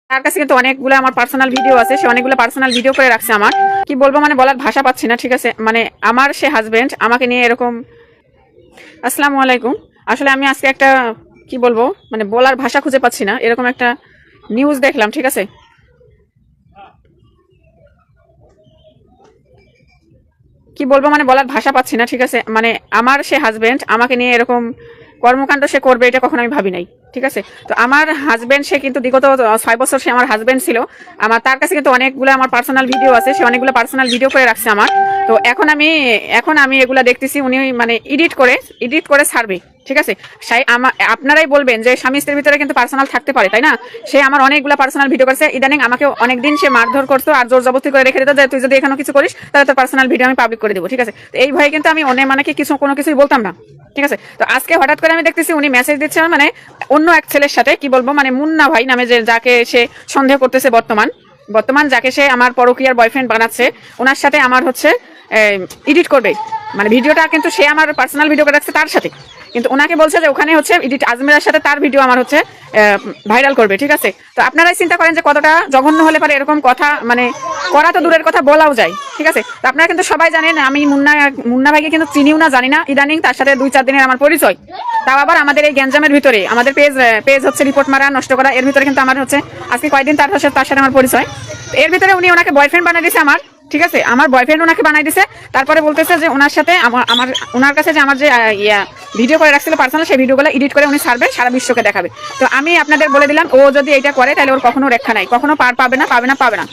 তার কাছে কিন্তু অনেকগুলো আমার পার্সোনাল ভিডিও আছে, সে অনেকগুলো পার্সোনাল ভিডিও করে রাখছে। আমার কি বলবো, মানে বলার ভাষা পাচ্ছি না। ঠিক আছে, মানে আমার সে হাজবেন্ড আমাকে নিয়ে এরকম। আসসালামু আলাইকুম। আসলে আমি আজকে একটা কি বলবো, মানে বলার ভাষা খুঁজে পাচ্ছি না, এরকম একটা নিউজ দেখলাম। ঠিক আছে, কি বলবো, মানে বলার ভাষা পাচ্ছি না। ঠিক আছে, মানে আমার সে হাজবেন্ড আমাকে নিয়ে এরকম কর্মকাণ্ড সে করবে এটা কখনো আমি ভাবি নাই। ঠিক আছে, তো আমার হাজবেন্ড সে কিন্তু বিগত 6 বছর সে আমার হাজবেন্ড ছিল। আমার তার কাছে কিন্তু অনেকগুলো আমার পার্সোনাল ভিডিও আছে, সে অনেকগুলো পার্সোনাল ভিডিও করে রাখছে আমার। তো এখন আমি এগুলা দেখতেছি, উনি মানে এডিট করে ছাড়বে। ঠিক আছে, আপনারাই বলবেন যে স্বামী স্ত্রীর ভিতরে কিন্তু পার্সোনাল থাকতে পারে, তাই না? সে আমার অনেকগুলো পার্সোনাল ভিডিও করছে, ইদানিং আমাকে অনেকদিন সে মারধর করতো আর জোর জবরদস্তি করে রেখে দিত যে তুই যদি এখানে কিছু করিস তাহলে তোর পার্সোনাল ভিডিও আমি পাবলিক করে দেবো। ঠিক আছে, তো এই ভয়ে কিন্তু আমি মানে কোনো কিছুই বলতাম না। ঠিক আছে, তো আজকে হঠাৎ করে আমি দেখতেছি উনি মেসেজ দিচ্ছে মানে অন্য এক ছেলের সাথে, কি বলবো, মানে মুন্না ভাই নামে যে যাকে সে সন্দেহ করতেছে বর্তমান যাকে সে আমার পরকীয়ার বয়ফ্রেন্ড বানাচ্ছে, ওনার সাথে আমার হচ্ছে এডিট করবে। মানে ভিডিওটা কিন্তু সে আমার পার্সোনাল ভিডিও করে রাখছে তার সাথে, কিন্তু ওনাকে বলছে যে ওখানে হচ্ছে এডিট আজমেরার সাথে তার ভিডিও আমার হচ্ছে ভাইরাল করবে। ঠিক আছে, তো আপনারাই চিন্তা করেন যে কতটা জঘন্য হলে পারে এরকম কথা, মানে করা তো দূরের কথা, বলাও যায়। ঠিক আছে, তো আপনারা কিন্তু সবাই জানেন আমি মুন্না ভাইকে কিন্তু চিনিও না, জানি না। ইদানিং তার সাথে 2-4 দিনের আমার পরিচয়, তাও আবার আমাদের এই গ্যাঞ্জামের ভিতরে। আমাদের পেজ হচ্ছে রিপোর্ট মারা নষ্ট করা, এর ভিতরে কিন্তু আমার হচ্ছে আজকে কয়েকদিন তার সাথে আমার পরিচয়। এর ভিতরে উনি ওনাকে বয়ফ্রেন্ড বানিয়ে দিয়েছে আমার। ঠিক আছে, আমার বয়ফ্রেন্ড ওনাকে বানাই দিছে। তারপরে বলতেছে যে ওনার সাথে ওনার কাছে যে আমার যে ভিডিও করে রাখছিল পার্সোনাল, সেই ভিডিওগুলো এডিট করে উনি ছাড়বে, সারা বিশ্বকে দেখাবে। তো আমি আপনাদের বলে দিলাম, ও যদি এটা করে তাহলে ওর কখনো রক্ষা নাই, কখনো পার পাবে না।